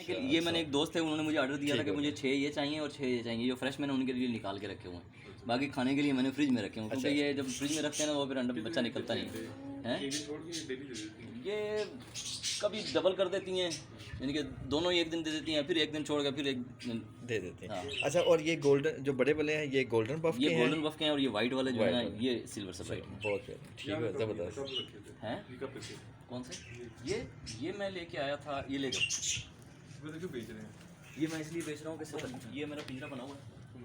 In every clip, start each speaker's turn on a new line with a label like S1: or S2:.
S1: के लिए ये मैंने एक दोस्त है, उन्होंने मुझे ऑर्डर दिया था कि मुझे 6 ये चाहिए और 6 ये चाहिए। ये फ्रेश मैंने उनके लिए निकाल के रखे हुए हैं। बाकी खाने के लिए मैंने फ्रिज में रखे हुए हैं, क्योंकि ये जब फ्रिज में रखते हैं ना वो फिर अंडा बच्चा निकलता नहीं है। ये कभी डबल कर देती हैं, यानी कि दोनों ही एक दिन दे देती हैं, फिर एक दिन छोड़ कर फिर एक दिन
S2: दे देते हैं।
S1: हाँ।
S2: अच्छा, और ये गोल्डन जो बड़े वाले हैं ये गोल्डन बफ
S1: ये
S2: के हैं?
S1: गोल्डन बफ के हैं और ये वाइट वाले जो है ना
S2: White वाले।
S1: ये सिल्वर सफेद हैं।
S2: बहुत ठीक है, ज़बरदस्त।
S1: हैं कौन से? ये मैं लेके आया था, ये ले जाओ।
S3: बेच रहे हैं।
S1: ये मैं इसलिए बेच रहा हूँ कि ये मेरा पिंजरा बना हुआ है,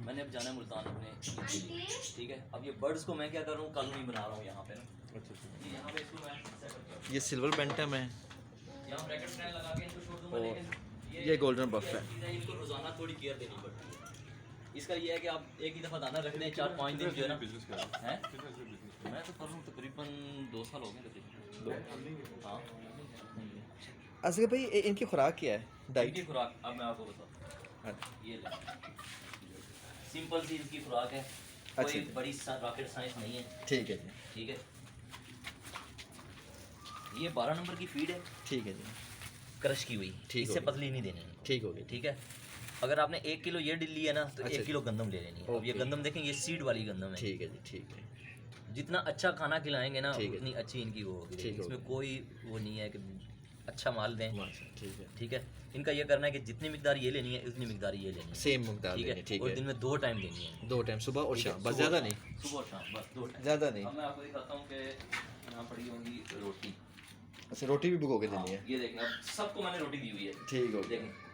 S1: मैंने अब जाना है मुल्तान अपने ईद के लिए, ठीक है। अब ये बर्ड्स को मैं क्या कर रहा हूँ, कॉलोनी बना रहा हूँ यहाँ पे ना।
S2: अच्छा,
S1: ये यहाँ पे इसको मैं सेट करता हूँ,
S2: ये सिल्वर बेंटम है
S1: यहाँ ब्रैकेट फैन लगा के इनको छोड़ दूँगा।
S2: और
S1: लेकिन
S2: ये गोल्डन बफ है।
S1: चीज़ है, इनको रोज़ाना थोड़ी केयर देनी पड़ती है। इसका ये है कि आप एक ही दफ़ा दाना रख दें, 4-5 दिन जो है ना।
S3: बिजनेस कर रहा
S1: हैं
S3: है।
S1: मैं तो कर रहा हूँ तकरीबन 2 साल हो गए तकरीबन। हाँ
S2: असगर भाई इनकी खुराक क्या है, डाइट?
S1: इनकी खुराक अब मैं आपको बताता हूँ। ये ले, सिंपल सी इसकी खुराक है, कोई
S2: अच्छा।
S1: बड़ी रॉकेट साइंस नहीं है,
S2: ठीक है जी,
S1: ठीक है। ये 12 नंबर की फीड है,
S2: ठीक है जी,
S1: क्रश की हुई,
S2: ठीक
S1: इससे
S2: हो गया।
S1: पतली नहीं देनी है,
S2: ठीक हो गई।
S1: ठीक है। अगर आपने 1 किलो ये ली है ना तो
S2: अच्छा।
S1: 1 किलो गंदम ले लेनी है। अब ये
S2: ओके।
S1: गंदम देखें, ये सीड वाली गंदम है।
S2: ठीक है जी, ठीक है,
S1: जितना अच्छा खाना खिलाएंगे ना
S2: ठीक है।
S1: उतनी अच्छी इनकी वो होगी।
S2: ठीक
S1: इसमें
S2: होगी।
S1: कोई वो नहीं है कि अच्छा माल दें,
S2: ठीक है।
S1: ठीक है। इनका ये करना है कि जितनी मिकदार ये लेनी है उतनी मिकदार ये लेनी है,
S2: सेम मकदार
S1: ठीक
S2: देंगे,
S1: है।
S2: ठीक
S1: और
S2: है।
S1: दिन में 2 टाइम देनी है,
S2: 2 टाइम सुबह और
S1: ठीक है।
S2: शाम, बस
S1: सुबह
S2: ज़्यादा
S1: और
S2: नहीं?
S1: शाम, सुबह और शाम, बस 2 टाइम।
S2: ज़्यादा नहीं।
S1: अब मैं आपको दिखाता हूँ कि यहाँ पड़ी होगी रोटी।
S2: अच्छा, रोटी भी भिगो के
S1: हाँ,
S2: देनी है?
S1: ये देखें, अब सबको मैंने रोटी दी हुई है,
S2: ठीक हो गया।
S1: देखें।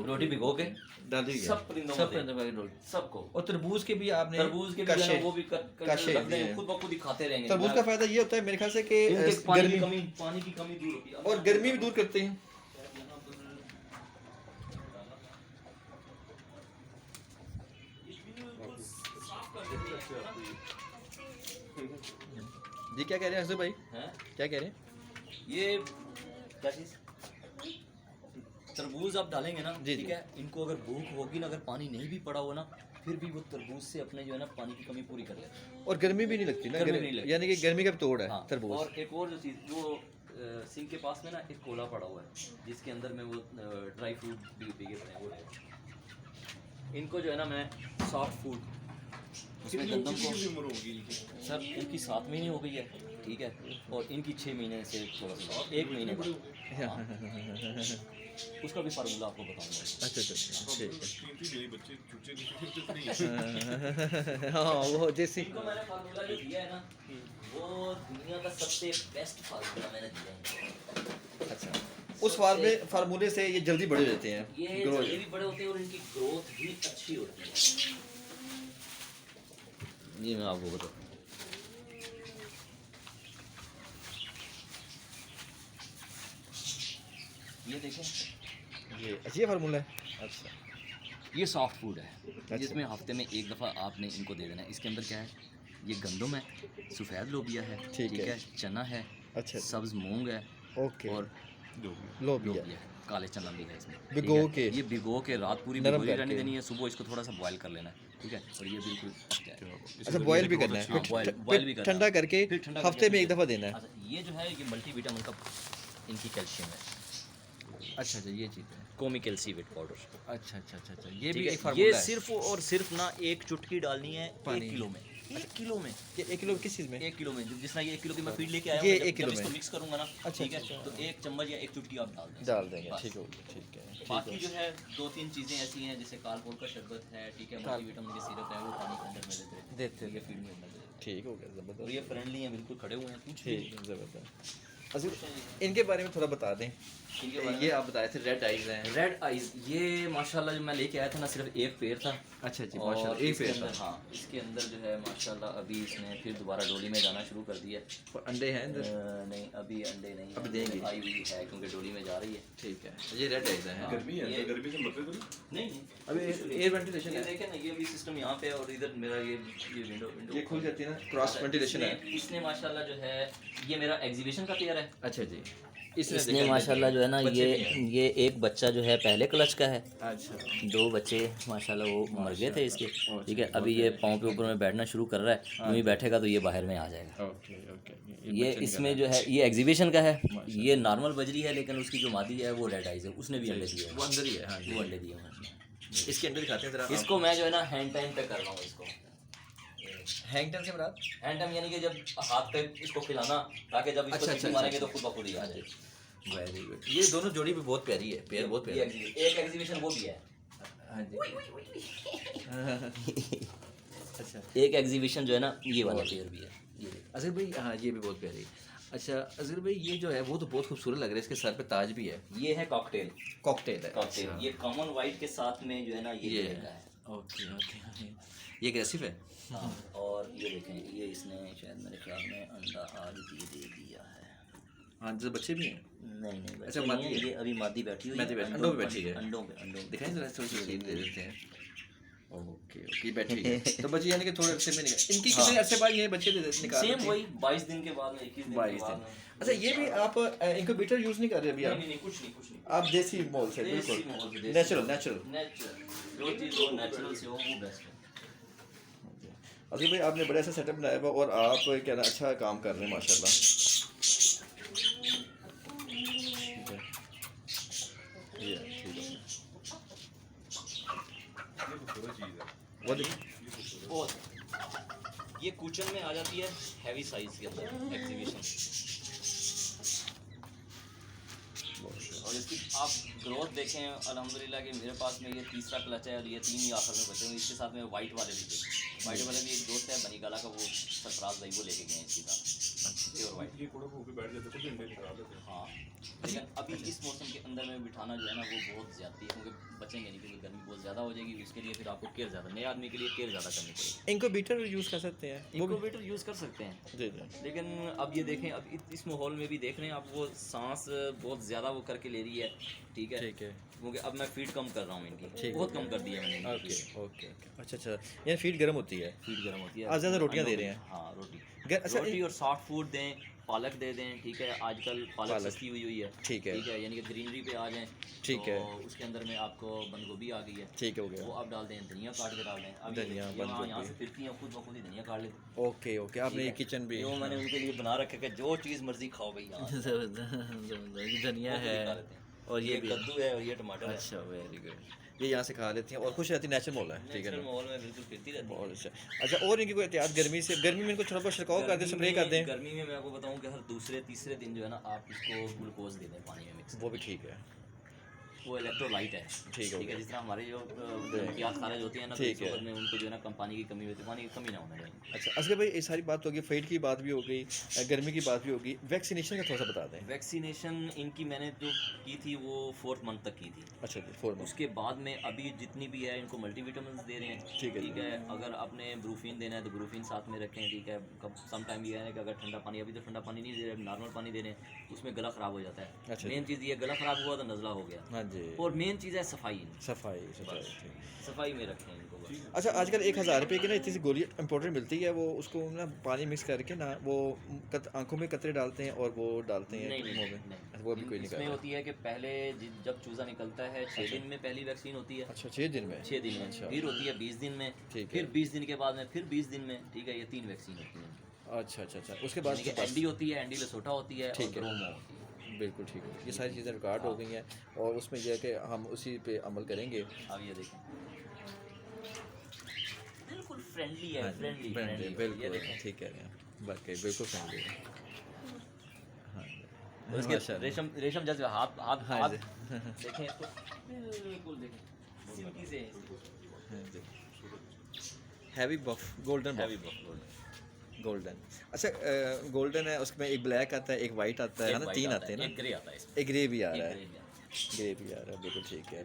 S1: रोटी भिगो के
S2: डाल दी गई?
S1: सब परिंदों
S2: सब
S1: को दें,
S2: परिंदों को।
S1: सबको।
S2: और तरबूज के भी आपने
S1: तरबूज के भी जो है
S2: कशे
S1: ना, वो भी
S2: कशे
S1: रख
S2: दिए
S1: दें,
S2: हैं।
S1: खुद ब खुद ही खाते रहेंगे।
S2: तरबूज का फायदा ये होता है मेरे ख्याल से कि
S1: इनके पानी की
S2: गर्मी
S1: कमी दूर होती है।
S2: और गर्मी भी दूर करते हैं। जी क्या कह रहे हैं असद भाई,
S1: हैं?
S2: क्या कह रहे हैं?
S1: ये क्या चीज़, तरबूज आप डालेंगे ना,
S2: जी,
S1: ठीक
S2: जी।
S1: है। इनको अगर भूख होगी ना, अगर पानी नहीं भी पड़ा हो ना, फिर भी वो तरबूज से अपने जो है ना पानी की कमी पूरी कर लेते हैं।
S2: और गर्मी भी नहीं लगती ना,
S1: गर्मी नहीं लगती।
S2: यानी कि गर्मी का भी तोड़ है
S1: हाँ,
S2: तरबूज।
S1: और एक और जो चीज़, वो सिंक के पास में ना एक कोला पड़ा हुआ है, जिसके अंदर में वो ड्राई फ्रूट भी भीगे पड़े हैं, वो है। इनको जो है ना मैं सॉफ्ट फूड उसमें गंदम को,
S3: कितनी उम्र होगी इनकी?
S1: सर इनकी 7 महीने हो गई है, ठीक है। और इनकी 6 महीने से थोड़ा सा 1 महीने हाँ। उसका भी फार्मूला आपको बताऊंगा।
S2: अच्छा अच्छा, ठीक है।
S3: कीमती मेरे बच्चे चूचे नहीं
S2: हाँ वो जैसे
S1: इनको मैंने फार्मूला जो दिया है ना, वो दुनिया का सबसे बेस्ट फार्मूला मैंने दिया है।
S2: अच्छा, उस फार्मूले से ये जल्दी बड़े रहते हैं,
S1: ये
S2: ग्रो
S1: जल्दी भी बड़े होते हैं और इनकी ग्रोथ भी अच्छी होती है। ये मैं आपको बताऊँ, ये देखें,
S2: ये अच्छा ये फार्मूला है। अच्छा,
S1: ये सॉफ्ट फूड है, जिसमें हफ्ते में एक दफ़ा आपने इनको दे देना है। इसके अंदर क्या है, ये गंदम है, सफ़ेद लोबिया है,
S2: ठीक है।
S1: चना है,
S2: अच्छा
S1: सब्ज़ मूंग है,
S2: ओके।
S1: और
S2: लोबिया
S1: लोबिया है, काले चना भी है इसमें।
S2: भिगो
S1: ठीक है?
S2: के?
S1: ये भिगो के रात पूरी
S2: नरम
S1: भिगोई रहने
S2: करके?
S1: देनी है, सुबह इसको थोड़ा सा बॉयल कर लेना है, ठीक है। और ये बिल्कुल पक जाए।
S2: अच्छा, बॉयल भी करना है,
S1: हाँ, बॉयल भी करना है।
S2: ठंडा करके
S1: फिर ठंडा
S2: हफ्ते
S1: करके
S2: में एक दफ़ा देना है?
S1: अच्छा, ये जो है ये मल्टीविटामिन का इनकी कैल्शियम है।
S2: अच्छा अच्छा, ये चीज़ है।
S1: कोमिकैल्सीवेट पाउडर,
S2: अच्छा अच्छा अच्छा अच्छा, ये भी
S1: ठीक
S2: एक
S1: है। ये
S2: फार्मूला है।
S1: सिर्फ और सिर्फ ना 1 चुटकी डालनी है
S2: पानी
S1: 1 किलो में, 1 किलो में,
S2: ये 1 किलो किस चीज़ में?
S1: 1 किलो में। जिस तरह ये 1 किलो की मैं फीड लेके आया
S2: ये
S1: हूँ, जब
S2: 1 किलो
S1: इसको
S2: में?
S1: मिक्स करूंगा ना,
S2: अच्छा,
S1: ठीक है,
S2: अच्छा,
S1: तो 1 चम्मच या 1 चुटकी आप डाल दें,
S2: डाल देंगे,
S1: बस।
S2: ठीक हो गया, ठीक है, ठीक
S1: बाकी
S2: है।
S1: जो है 2-3 चीज़ें ऐसी हैं, जैसे कालपोल का शरबत है, ठीक है, मल्टीविटामिन की सिरप है, वो पानी के अंदर में देते
S2: देते
S1: हैं, फीड में अंदर देते हैं।
S2: ठीक हो गया,
S1: और
S2: ज़बरदस्त।
S1: ये फ्रेंडली हैं, बिल्कुल खड़े हुए हैं, कुछ भी
S2: ठीक है, ज़बरदस्त। अच्छा, इनके बारे में थोड़ा बता दें।
S1: इनके बारे में।
S2: ये आप बताए थे रेड आइज हैं।
S1: रेड आइज, ये माशाल्लाह जो मैं लेके आया था ना, सिर्फ एक पेड़ था।
S2: अच्छा जी,
S1: और
S2: माशाल्लाह, एक
S1: इसके
S2: पेड़
S1: अंदर,
S2: था।
S1: हाँ, इसके अंदर जो है माशाल्लाह अभी इसने फिर दोबारा डोली में जाना शुरू कर दिया।
S2: और अंडे हैं अंदर?
S1: नहीं, अभी अंडे नहीं,
S2: अभी देंगे।
S1: आई हुई है क्योंकि डोली में जा रही है।
S2: ठीक है, ये रेड आइज हैं।
S3: गर्मी है,
S1: ये-
S3: तो गर्मी से मरते तो नहीं?
S1: नहीं
S2: अभी एयर वेंटिलेशन
S1: ये
S2: है,
S1: देखें ना, ये भी सिस्टम यहाँ पे है और इधर मेरा ये विंडो
S2: ये खुल जाती है ना, क्रॉस वेंटिलेशन है।
S1: इसने माशाल्लाह जो है, ये मेरा एग्जीबिशन का पेयर है।
S2: अच्छा जी,
S1: इसने
S2: देखा
S1: माशाल्लाह जो है ना,
S2: बच्चे भी हैं।
S1: ये एक बच्चा जो है पहले क्लच का है,
S2: अच्छा
S1: 2 बच्चे माशाल्लाह वो मर गए थे इसके, ठीक है। अभी ये पाँव के ऊपर में बैठना शुरू कर रहा है, यूँ ही बैठेगा तो ये बाहर में आ जाएगा।
S2: ओके ओके,
S1: ये इसमें जो है ये एग्जीबिशन का है, ये नॉर्मल बजरी है, लेकिन उसकी जो मादी है वो रेड आइज है, उसने भी अंडे दिए हैं।
S2: वो अंदर ही है, हाँ जी।
S1: वो अंडे दिए हैं।
S2: इसके अंदर दिखाते हैं जरा।
S1: इसको मैं जो है ना हैंड टाइम पे कर रहा हूँ इसको।
S2: हैंग टाइम से मुराद?
S1: हैंड टाइम यानी कि जब हाथ पे इसको खिलाना, ताकि जब इसको
S2: अच्छा,
S1: सीटी मारेंगे तो खुद ब खुद ही आ जाए।
S2: Very good. ये दोनों जोड़ी भी बहुत प्यारी है, पेयर बहुत प्यारी है।
S1: एक एग्जीबिशन वो भी है।
S2: हाँ जी। अच्छा
S1: एक एग्जीबिशन जो है ना ये वाला पेयर भी है। ये देखो।
S2: असगर भाई, हाँ ये भी बहुत प्यारी है। अच्छा असगर भाई, ये जो है वो तो बहुत खूबसूरत लग रहा है, इसके सर पे ताज भी है।
S1: ये है कॉकटेल।
S2: कॉकटेल है।
S1: कॉकटेल
S2: अच्छा।
S1: ये कॉमन वाइट के साथ में जो है ना ये
S2: ये
S1: का है।
S2: Okay okay. ये एग्रेसिव है।
S1: हाँ, और ये देखें, ये इसने शायद मेरे ख्याल में अंडा आज भी दे दिया है।
S2: हाँ जैसे बच्चे भी हैं।
S1: नहीं नहीं
S2: अच्छा,
S1: बच्चे
S2: मादी
S1: नहीं है,
S2: है।
S1: ये अभी मादी बैठी हुई
S2: मादी
S1: है।
S2: बैठी- अंडों पे बैठी है।
S1: अंडों पे
S2: दिखाएं जरा, थोड़ी सी दे देते हैं। ओके ओके, बैठी है। तो बच्चे यानी कि थोड़े अरसे में निकल, इनकी कितने
S1: हाँ।
S2: अरसे बाद ये बच्चे निकाल
S1: सेम
S2: देते हैं?
S1: वही 22 दिन के बाद में, 21 दिन के
S2: 22
S1: बाद
S2: दिन।
S1: में।
S2: अच्छा, ये भी आप इंक्यूबेटर यूज नहीं कर रहे अभी
S1: नहीं
S2: आप?
S1: नहीं नहीं, कुछ नहीं कुछ नहीं।
S2: आप देसी मोल से,
S1: देसी
S2: बिल्कुल
S1: माहौल से, देसी
S2: नेचुरल
S1: माहौल।
S2: नेचुरल।
S1: नेचुरल जो चीज़ वो नेचुरल से हो वो बेस्ट है।
S2: अभी भाई आपने बड़ा सा सेटअप बनाया हुआ और आप क्या ना अच्छा काम कर रहे हैं माशाल्लाह। ये ठीक है।
S3: ये खूबसूरत चीज़ है।
S2: वो देखिए,
S1: बहुत ये कुचन में आ जाती है हैवी साइज के अंदर एग्जीबिशन। और इसकी आप ग्रोथ देखें, अल्हम्दुलिल्लाह कि मेरे पास में ये तीसरा क्लच है और ये 3 ही आखिर में बचे हुए। इसके साथ में वाइट वाले भी थे। वाइट वाले भी एक दोस्त है बनीकाला का, वो सरफराज भाई, वो लेके गए हैं इसके साथ प्योर वाइट।
S3: ये कोड़ों को ऊपर बैठ जाते हैं, अंडे निकाल देते हैं।
S1: हाँ, लेकिन अभी इस मौसम के अंदर में बिठाना जो है ना वो बहुत ज़्यादा है, क्योंकि बचेंगे नहीं, क्योंकि गर्मी बहुत ज़्यादा हो जाएगी। उसके लिए फिर आपको केयर ज़्यादा, नए आदमी के लिए केयर ज़्यादा करनी पड़ेगी।
S2: इंक्यूबेटर यूज कर सकते हैं वो भी?
S1: इंक्यूबेटर यूज़ कर सकते हैं,
S2: जी जी।
S1: लेकिन अब ये देखें, अब इस माहौल में भी देख रहे हैं आप, वो सांस बहुत ज़्यादा वो करके ले रही है। ठीक है,
S2: ठीक है।
S1: क्योंकि अब मैं फीड कम कर रहा हूँ इनकी,
S2: ठीक
S1: बहुत कम कर दिया मैंने इनकी
S2: ओके
S1: feed।
S2: Okay okay. अच्छा अच्छा, यानी फीड गर्म होती है?
S1: फीड गर्म होती है।
S2: आज ज़्यादा रोटियां
S1: अंडों
S2: दे रहे
S1: में-
S2: हैं?
S1: हाँ, रोटी
S2: अच्छा,
S1: रोटी और सॉफ्ट फूड दें, पालक दे दें। ठीक है, आजकल पालक सस्ती हुई है।
S2: ठीक है।
S1: ठीक है, यानी कि ग्रीनरी पे आ जाएं।
S2: ठीक
S1: तो
S2: है।
S1: उसके अंदर में आपको बंद गोभी आ गई है,
S2: ठीक हो
S1: वो
S2: गया।
S1: आप डाल दें, धनिया काट के डाल दें। अब
S2: धनिया,
S1: ये
S2: बंद
S1: यहाँ
S2: गोभी।
S1: से फिरती हैं, खुद ब खुद ही धनिया काट लेते।
S2: ओके ओके, आपने ये किचन भी
S1: जो मैंने उनके लिए बना रखा है कि जो चीज़ मर्जी खाओ भाई यहाँ से।
S2: ये धनिया
S1: वो खुद ही
S2: है
S1: खा लेते हैं।
S2: और ये भी
S1: कद्दू है और ये टमाटर है।
S2: अच्छा, वेरी गुड। ये यहाँ से खा लेती हैं और खुश रहती, नेचुरल माहौल है। ठीक है
S1: नेचुरल
S2: ना,
S1: माहौल में बिल्कुल फिरती रहती है।
S2: बहुत अच्छा। अच्छा, और इनकी कोई एहतियात गर्मी से? गर्मी में इनको थोड़ा बहुत छिड़काव कर दें, स्प्रे कर दें?
S1: गर्मी में मैं आपको बताऊं कि हर दूसरे तीसरे दिन जो है ना आप इसको ग्लूकोज दे दें पानी में मिक्स।
S2: वो भी ठीक है।
S1: वो इलेक्ट्रोलाइट है।
S2: ठीक हो
S1: है,
S2: गया।
S1: जिस तरह हमारे जो नमकियात खारिज होती है ना, तो
S2: ठीक
S1: इस
S2: है।
S1: वक्त में उनको जो है ना कम पानी की कमी होती है, पानी की कमी ना होना चाहिए।
S2: अच्छा असगर भाई, ये सारी बात होगी, फीड की बात भी हो गई, गर्मी की बात भी होगी, वैक्सीनेशन का थोड़ा सा बता दें।
S1: वैक्सीनेशन इनकी मैंने जो की थी वो 4th मंथ तक की थी।
S2: अच्छा जी, 4 मंथ।
S1: उसके बाद में अभी जितनी भी है इनको मल्टीविटामिन दे रहे हैं।
S2: ठीक है।
S1: ठीक है, अगर आपने ब्रूफिन देना है तो ब्रूफिन साथ में रखें। ठीक है, सम टाइम ये है कि अगर ठंडा पानी, अभी तो ठंडा पानी नहीं दे रहे, नॉर्मल पानी दे रहे हैं, उसमें गला ख़राब हो जाता है।
S2: अच्छा।
S1: मेन चीज़ ये, गला ख़राब हुआ तो नज़ला हो गया।
S2: हाँ जी।
S1: और मेन चीज़ है सफाई।
S2: सफाई सफाई, ठीक।
S1: सफाई में रखें इनको बस।
S2: अच्छा, आजकल 1000 रुपये की ना इतनी सी गोली इम्पोर्टेड मिलती है, वो उसको ना पानी मिक्स करके ना वो आंखों में कतरे डालते हैं और वो डालते हैं
S1: नहीं
S2: मुंह
S1: नहीं
S2: में।
S1: नहीं,
S2: वो भी कोई नहीं
S1: इसमें
S2: करता।
S1: होती है कि पहले जब चूज़ा निकलता है 6 दिन में पहली वैक्सीन होती है।
S2: अच्छा, 6 दिन में?
S1: 6 दिन में।
S2: अच्छा।
S1: फिर होती है 20 दिन में।
S2: ठीक है।
S1: फिर 20 दिन के बाद में, फिर 20 दिन में। ठीक है, ये 3 वैक्सीन होती हैं।
S2: अच्छा अच्छा अच्छा, उसके बाद
S1: यानी कि एंडी होती है, एंडी लसोटा होती है, और
S2: ठीक है।
S1: ब्रोमो होती है।
S2: बिल्कुल ठीक है। ये सारी चीज़ें रिकॉर्ड हो गई हैं और उसमें यह है कि हम उसी पे अमल करेंगे।
S1: अब ये देखें, बिल्कुल फ्रेंडली है,
S2: हाँ जी,
S1: फ्रेंडली
S2: फ्रेंडली,
S1: ये
S2: बिल्कुल
S1: देखें।
S2: ठीक कह रहे हैं, वाकई बिल्कुल फ्रेंडली है। हाँ
S1: और इसके
S2: माशाल्लाह।
S1: रेशम रेशम जैसे हाथ हाथ
S2: हाँ
S1: हाथ
S2: जी।
S1: देखें इसको, बिल्कुल देखें, सिल्की से
S2: हैवी बफ, गोल्डन
S1: हैवी
S2: बफ,
S1: बफ।
S2: गोल्डन। अच्छा, गोल्डन है, उसमें एक ब्लैक आता है, एक वाइट आता है ना, 3 आते हैं ना?
S1: एक ग्रे आता है इसमें,
S2: एक ग्रे भी आ रहा
S1: एक
S2: है।
S1: ग्रे भी आता है।
S2: ग्रे भी आ रहा है, बिल्कुल ठीक है।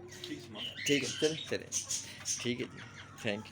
S2: ठीक है, चले चले, ठीक है जी, थैंक यू।